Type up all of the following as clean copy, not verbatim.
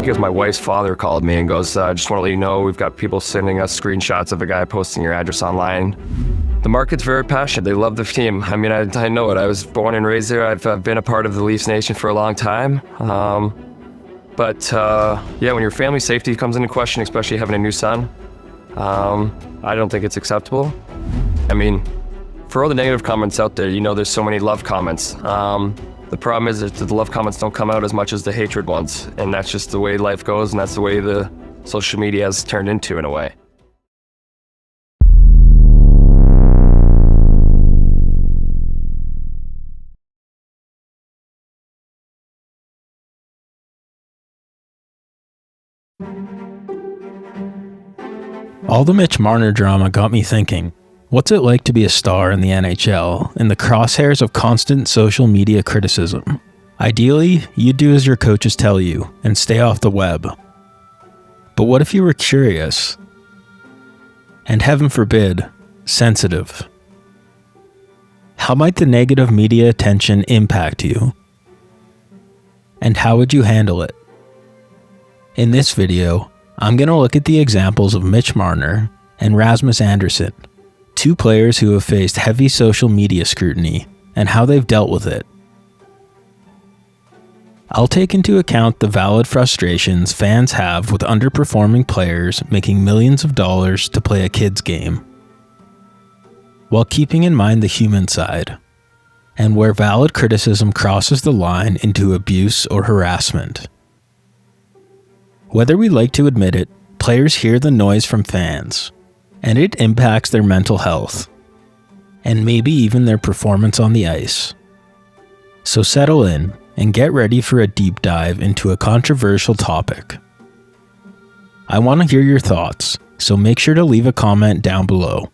think it was my wife's father called me and goes, just want to let you know, we've got people sending us screenshots of a guy posting your address online. The market's very passionate. They love the team. I mean, I know it. I was born and raised there. I've been a part of the Leafs Nation for a long time. But when your family safety comes into question, especially having a new son, I don't think it's acceptable. I mean, for all the negative comments out there, there's so many love comments. The problem is that the love comments don't come out as much as the hatred ones, and that's just the way life goes, and that's the way the social media has turned into in a way. All the Mitch Marner drama got me thinking, what's it like to be a star in the NHL in the crosshairs of constant social media criticism? Ideally, you'd do as your coaches tell you and stay off the web. But what if you were curious? And heaven forbid, sensitive? How might the negative media attention impact you? And how would you handle it? In this video, I'm going to look at the examples of Mitch Marner and Rasmus Andersson, two players who have faced heavy social media scrutiny, and how they've dealt with it. I'll take into account the valid frustrations fans have with underperforming players making millions of dollars to play a kid's game, while keeping in mind the human side, and where valid criticism crosses the line into abuse or harassment. Whether we like to admit it, players hear the noise from fans, and it impacts their mental health, and maybe even their performance on the ice. So settle in and get ready for a deep dive into a controversial topic. I want to hear your thoughts, so make sure to leave a comment down below.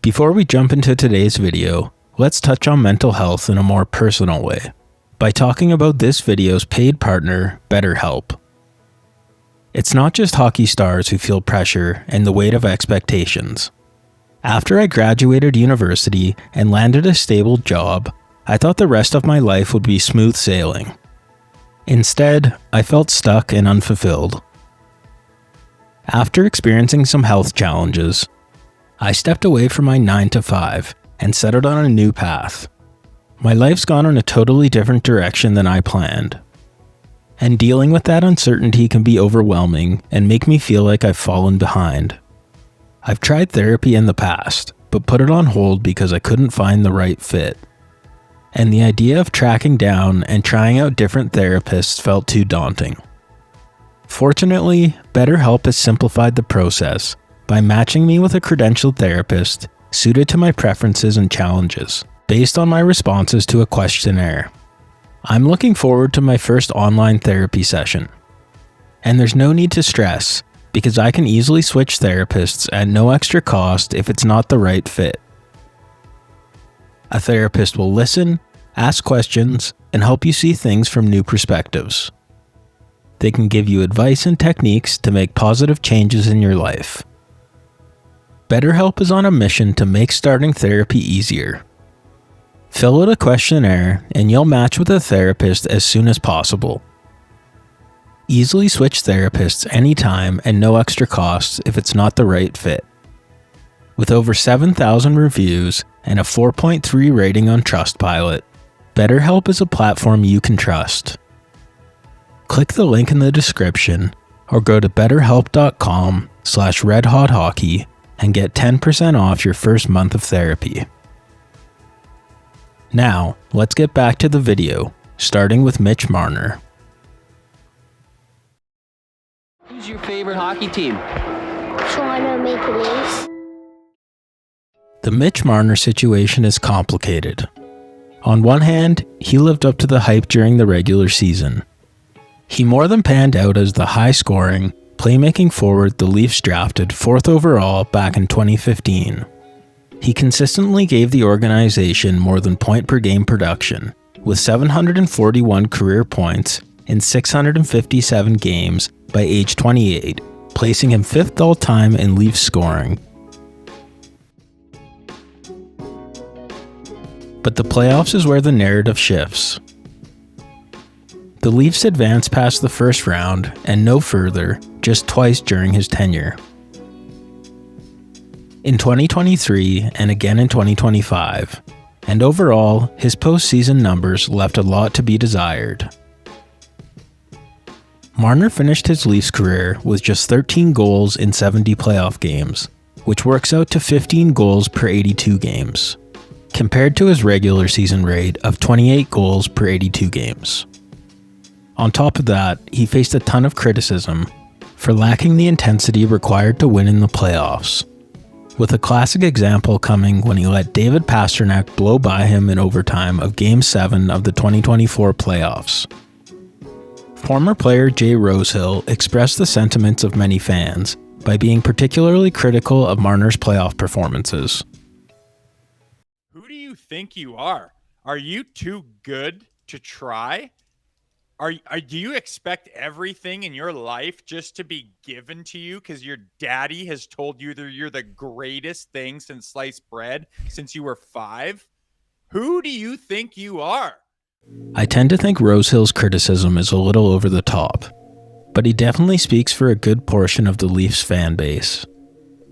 Before we jump into today's video, let's touch on mental health in a more personal way, by talking about this video's paid partner, BetterHelp. It's not just hockey stars who feel pressure and the weight of expectations. After I graduated university and landed a stable job, I thought the rest of my life would be smooth sailing. Instead, I felt stuck and unfulfilled. After experiencing some health challenges, I stepped away from my 9-to-5 and settled on a new path. My life's gone in a totally different direction than I planned. And dealing with that uncertainty can be overwhelming and make me feel like I've fallen behind. I've tried therapy in the past, but put it on hold because I couldn't find the right fit. And the idea of tracking down and trying out different therapists felt too daunting. Fortunately, BetterHelp has simplified the process by matching me with a credentialed therapist suited to my preferences and challenges, based on my responses to a questionnaire. I'm looking forward to my first online therapy session. And there's no need to stress, because I can easily switch therapists at no extra cost if it's not the right fit. A therapist will listen, ask questions, and help you see things from new perspectives. They can give you advice and techniques to make positive changes in your life. BetterHelp is on a mission to make starting therapy easier. Fill out a questionnaire and you'll match with a therapist as soon as possible. Easily switch therapists anytime and no extra costs if it's not the right fit. With over 7,000 reviews and a 4.3 rating on Trustpilot, BetterHelp is a platform you can trust. Click the link in the description or go to betterhelp.com/redhothockey and get 10% off your first month of therapy. Now, let's get back to the video, starting with Mitch Marner. Who's your favorite hockey team? Toronto Maple Leafs. The Mitch Marner situation is complicated. On one hand, he lived up to the hype during the regular season. He more than panned out as the high-scoring, playmaking forward the Leafs drafted 4th overall back in 2015. He consistently gave the organization more than point-per-game production, with 741 career points in 657 games by age 28, placing him 5th all-time in Leafs scoring. But the playoffs is where the narrative shifts. The Leafs advanced past the first round and no further, just twice during his tenure. In 2023 and again in 2025, and overall, his postseason numbers left a lot to be desired. Marner finished his Leafs career with just 13 goals in 70 playoff games, which works out to 15 goals per 82 games, compared to his regular season rate of 28 goals per 82 games. On top of that, he faced a ton of criticism for lacking the intensity required to win in the playoffs, with a classic example coming when he let David Pastrnak blow by him in overtime of Game 7 of the 2024 playoffs. Former player Jay Rosehill expressed the sentiments of many fans by being particularly critical of Marner's playoff performances. Who do you think you are? Are you too good to try? Do you expect everything in your life just to be given to you because your daddy has told you that you're the greatest thing since sliced bread since you were 5? Who do you think you are? I tend to think Rosehill's criticism is a little over the top, but he definitely speaks for a good portion of the Leafs fan base.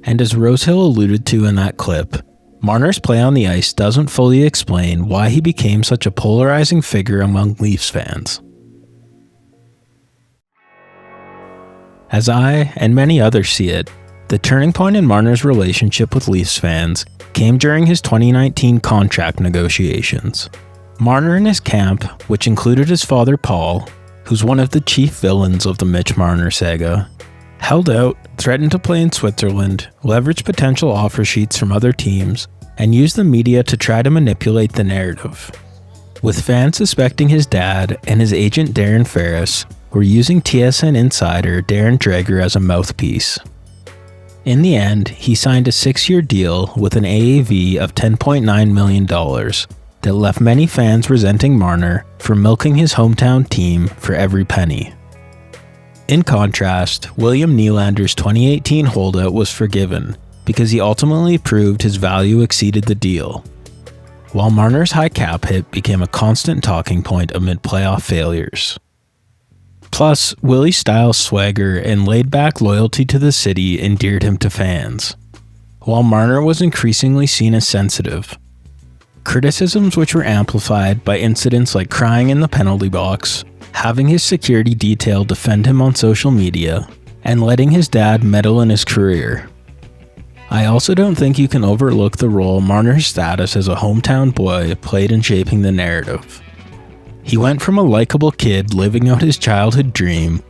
And as Rosehill alluded to in that clip, Marner's play on the ice doesn't fully explain why he became such a polarizing figure among Leafs fans. As I, and many others see it, the turning point in Marner's relationship with Leafs fans came during his 2019 contract negotiations. Marner and his camp, which included his father Paul, who's one of the chief villains of the Mitch Marner saga, held out, threatened to play in Switzerland, leveraged potential offer sheets from other teams, and used the media to try to manipulate the narrative. With fans suspecting his dad and his agent Darren Ferris were using TSN insider Darren Dreger as a mouthpiece. In the end, he signed a 6-year deal with an AAV of $10.9 million that left many fans resenting Marner for milking his hometown team for every penny. In contrast, William Nylander's 2018 holdout was forgiven because he ultimately proved his value exceeded the deal, while Marner's high cap hit became a constant talking point amid playoff failures. Plus, Willie's style, swagger, and laid-back loyalty to the city endeared him to fans, while Marner was increasingly seen as sensitive. Criticisms which were amplified by incidents like crying in the penalty box, having his security detail defend him on social media, and letting his dad meddle in his career. I also don't think you can overlook the role Marner's status as a hometown boy played in shaping the narrative. He went from a likable kid living out his childhood dream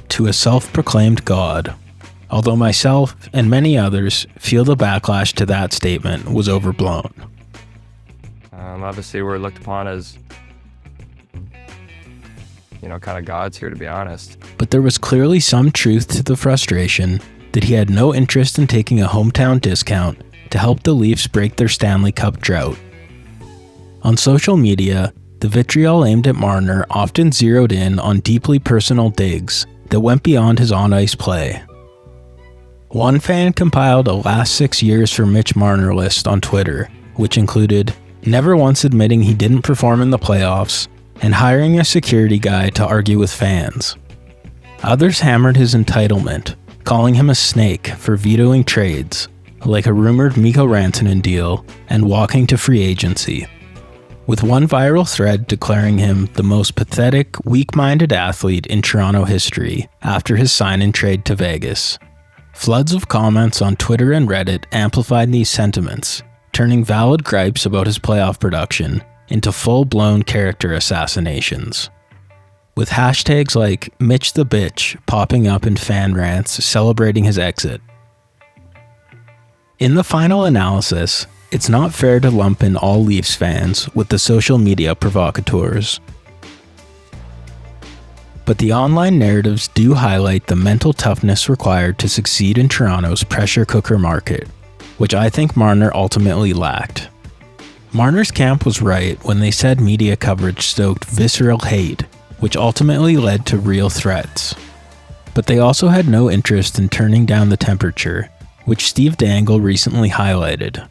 to a self-proclaimed god, although myself and many others feel the backlash to that statement was overblown. Obviously, we're looked upon as, kind of gods here, to be honest. But there was clearly some truth to the frustration that he had no interest in taking a hometown discount to help the Leafs break their Stanley Cup drought. On social media, the vitriol aimed at Marner often zeroed in on deeply personal digs that went beyond his on-ice play. One fan compiled a last 6 years for Mitch Marner list on Twitter, which included never once admitting he didn't perform in the playoffs and hiring a security guy to argue with fans. Others hammered his entitlement, calling him a snake for vetoing trades, like a rumored Mikko Rantanen deal and walking to free agency, with one viral thread declaring him the most pathetic, weak-minded athlete in Toronto history after his sign-and-trade to Vegas. Floods of comments on Twitter and Reddit amplified these sentiments, turning valid gripes about his playoff production into full-blown character assassinations, with hashtags like Mitch the Bitch popping up in fan rants celebrating his exit. In the final analysis, it's not fair to lump in all Leafs fans with the social media provocateurs. But the online narratives do highlight the mental toughness required to succeed in Toronto's pressure cooker market, which I think Marner ultimately lacked. Marner's camp was right when they said media coverage stoked visceral hate, which ultimately led to real threats. But they also had no interest in turning down the temperature, which Steve Dangle recently highlighted.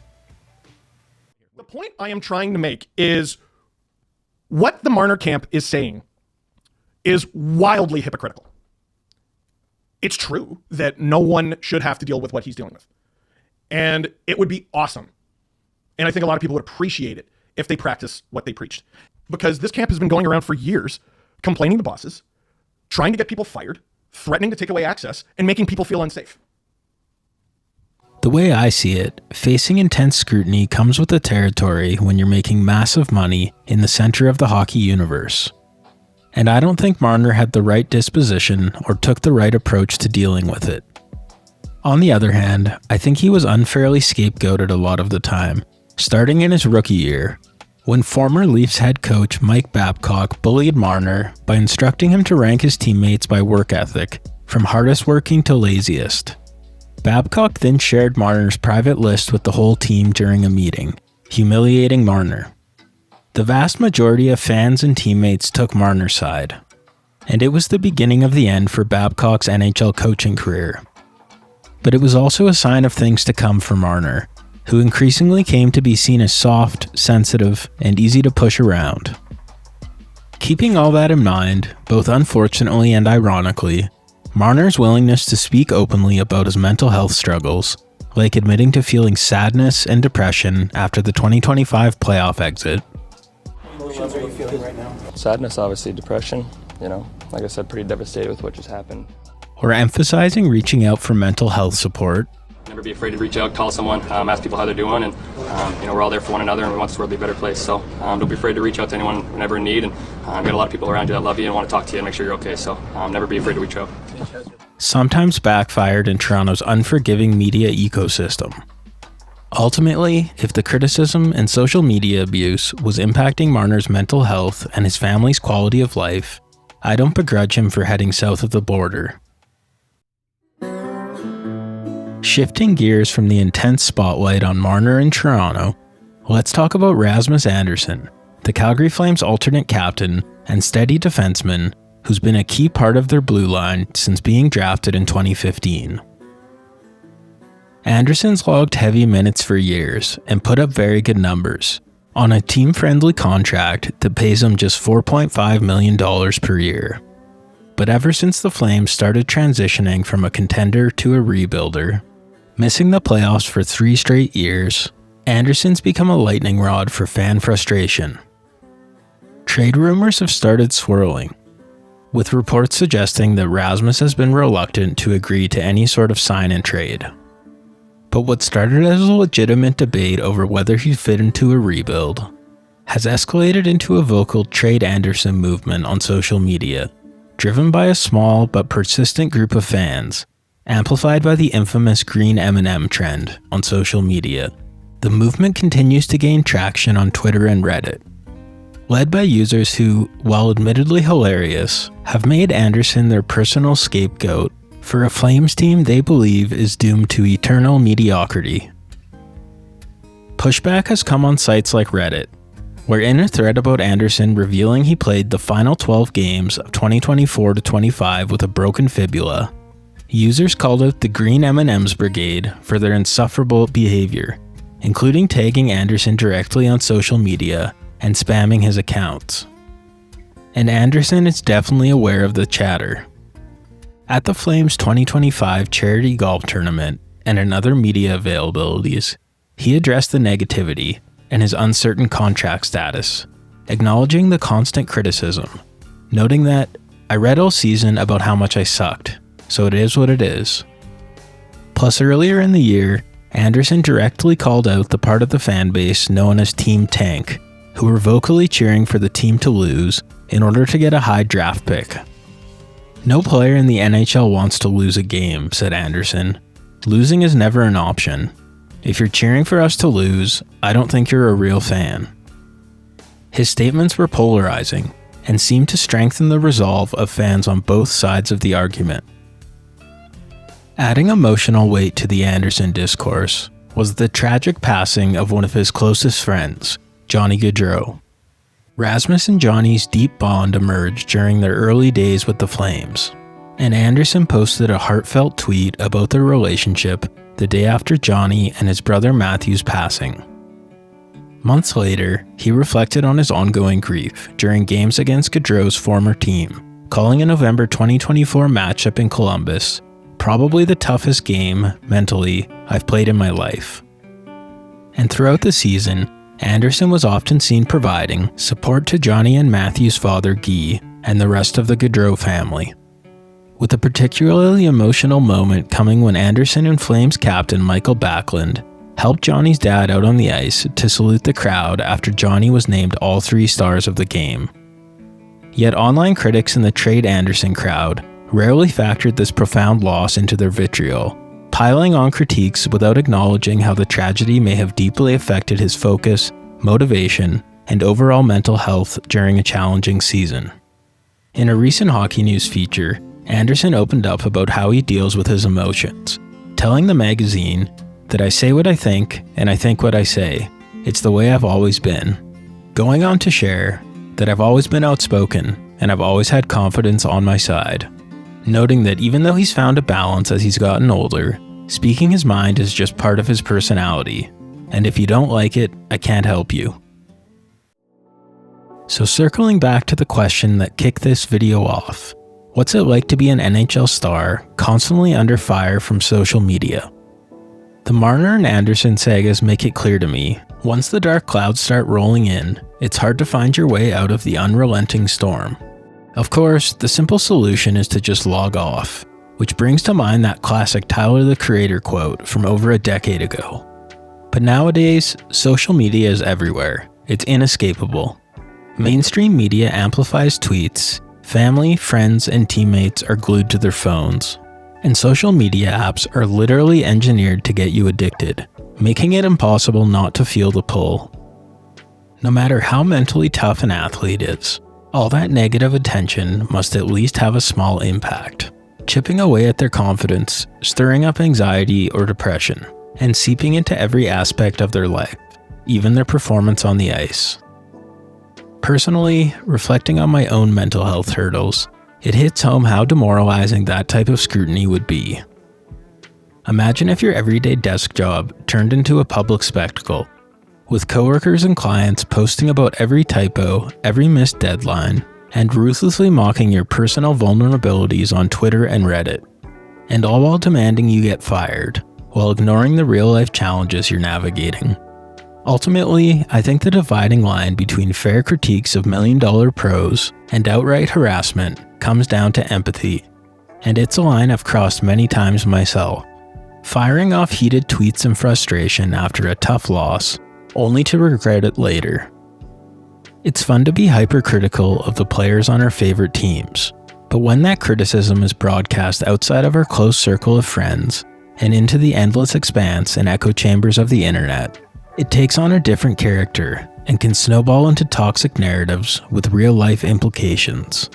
The point I am trying to make is what the Marner camp is saying is wildly hypocritical. It's true that no one should have to deal with what he's dealing with. And it would be awesome. And I think a lot of people would appreciate it if they practice what they preached. Because this camp has been going around for years, complaining to bosses, trying to get people fired, threatening to take away access, and making people feel unsafe. The way I see it, facing intense scrutiny comes with the territory when you're making massive money in the center of the hockey universe. And I don't think Marner had the right disposition or took the right approach to dealing with it. On the other hand, I think he was unfairly scapegoated a lot of the time, starting in his rookie year, when former Leafs head coach Mike Babcock bullied Marner by instructing him to rank his teammates by work ethic, from hardest working to laziest. Babcock then shared Marner's private list with the whole team during a meeting, humiliating Marner. The vast majority of fans and teammates took Marner's side, and it was the beginning of the end for Babcock's NHL coaching career. But it was also a sign of things to come for Marner, who increasingly came to be seen as soft, sensitive, and easy to push around. Keeping all that in mind, both unfortunately and ironically, Marner's willingness to speak openly about his mental health struggles, like admitting to feeling sadness and depression after the 2025 playoff exit. What are you feeling right now? Sadness, obviously, depression, like I said, pretty devastated with what just happened. Or emphasizing reaching out for mental health support. Never be afraid to reach out, call someone, ask people how they're doing, and we're all there for one another, and we want this world to be a better place. So don't be afraid to reach out to anyone whenever in need, and you got a lot of people around you that love you and want to talk to you and make sure you're okay. So never be afraid to reach out. Sometimes backfired in Toronto's unforgiving media ecosystem. Ultimately, if the criticism and social media abuse was impacting Marner's mental health and his family's quality of life, I don't begrudge him for heading south of the border. Shifting gears from the intense spotlight on Marner in Toronto, let's talk about Rasmus Andersson, the Calgary Flames' alternate captain and steady defenseman who's been a key part of their blue line since being drafted in 2015. Andersson's logged heavy minutes for years and put up very good numbers on a team-friendly contract that pays him just $4.5 million per year. But ever since the Flames started transitioning from a contender to a rebuilder, missing the playoffs for 3 straight years, Andersson's become a lightning rod for fan frustration. Trade rumors have started swirling, with reports suggesting that Rasmus has been reluctant to agree to any sort of sign-and trade. But what started as a legitimate debate over whether he fit into a rebuild has escalated into a vocal trade Andersson movement on social media, driven by a small but persistent group of fans, amplified by the infamous green M&M trend on social media. The movement continues to gain traction on Twitter and Reddit, led by users who, while admittedly hilarious, have made Andersson their personal scapegoat for a Flames team they believe is doomed to eternal mediocrity. Pushback has come on sites like Reddit, where in a thread about Andersson revealing he played the final 12 games of 2024-25 with a broken fibula, users called out the Green M&Ms Brigade for their insufferable behavior, including tagging Andersson directly on social media and spamming his accounts. And Andersson is definitely aware of the chatter. At the Flames' 2025 charity golf tournament and in other media availabilities, he addressed the negativity and his uncertain contract status, acknowledging the constant criticism, noting that, "I read all season about how much I sucked, so it is what it is." Plus, earlier in the year, Andersson directly called out the part of the fan base known as Team Tank, who were vocally cheering for the team to lose in order to get a high draft pick. "No player in the NHL wants to lose a game," said Andersson. "Losing is never an option. If you're cheering for us to lose, I don't think you're a real fan." His statements were polarizing and seemed to strengthen the resolve of fans on both sides of the argument. Adding emotional weight to the Andersson discourse was the tragic passing of one of his closest friends, Johnny Gaudreau. Rasmus and Johnny's deep bond emerged during their early days with the Flames, and Andersson posted a heartfelt tweet about their relationship the day after Johnny and his brother Matthew's passing. Months later, he reflected on his ongoing grief during games against Gaudreau's former team, calling a November 2024 matchup in Columbus probably the toughest game, mentally, I've played in my life. And throughout the season, Andersson was often seen providing support to Johnny and Matthew's father Guy and the rest of the Gaudreau family. With a particularly emotional moment coming when Andersson and Flames captain Michael Backlund helped Johnny's dad out on the ice to salute the crowd after Johnny was named all 3 stars of the game. Yet online critics in the Trade Andersson crowd rarely factored this profound loss into their vitriol, piling on critiques without acknowledging how the tragedy may have deeply affected his focus, motivation, and overall mental health during a challenging season. In a recent Hockey News feature, Andersson opened up about how he deals with his emotions, telling the magazine that "I say what I think, and I think what I say. It's the way I've always been." Going on to share that "I've always been outspoken, and I've always had confidence on my side," noting that even though he's found a balance as he's gotten older, speaking his mind is just part of his personality, and if you don't like it, I can't help you. So circling back to the question that kicked this video off, what's it like to be an NHL star constantly under fire from social media? The Marner and Andersson sagas make it clear to me, once the dark clouds start rolling in, it's hard to find your way out of the unrelenting storm. Of course, the simple solution is to just log off, which brings to mind that classic Tyler the Creator quote from over a decade ago. But nowadays, social media is everywhere. It's inescapable. Mainstream media amplifies tweets, family, friends, and teammates are glued to their phones, and social media apps are literally engineered to get you addicted, making it impossible not to feel the pull. No matter how mentally tough an athlete is, all that negative attention must at least have a small impact, chipping away at their confidence, stirring up anxiety or depression, and seeping into every aspect of their life, even their performance on the ice. Personally, reflecting on my own mental health hurdles, it hits home how demoralizing that type of scrutiny would be. Imagine if your everyday desk job turned into a public spectacle, with coworkers and clients posting about every typo, every missed deadline, and ruthlessly mocking your personal vulnerabilities on Twitter and Reddit, and all while demanding you get fired, while ignoring the real-life challenges you're navigating. Ultimately, I think the dividing line between fair critiques of million-dollar pros and outright harassment comes down to empathy, and it's a line I've crossed many times myself, firing off heated tweets and frustration after a tough loss, only to regret it later. It's fun to be hypercritical of the players on our favorite teams, but when that criticism is broadcast outside of our close circle of friends and into the endless expanse and echo chambers of the internet, it takes on a different character and can snowball into toxic narratives with real-life implications.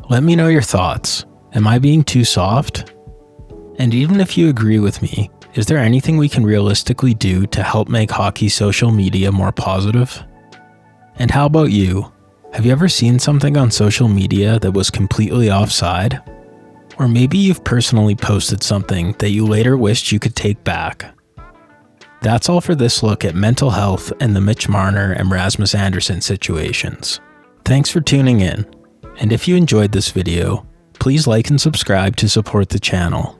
Let me know your thoughts. Am I being too soft? And even if you agree with me, is there anything we can realistically do to help make hockey social media more positive? And how about you? Have you ever seen something on social media that was completely offside? Or maybe you've personally posted something that you later wished you could take back. That's all for this look at mental health and the Mitch Marner and Rasmus Andersson situations. Thanks for tuning in, and if you enjoyed this video, please like and subscribe to support the channel.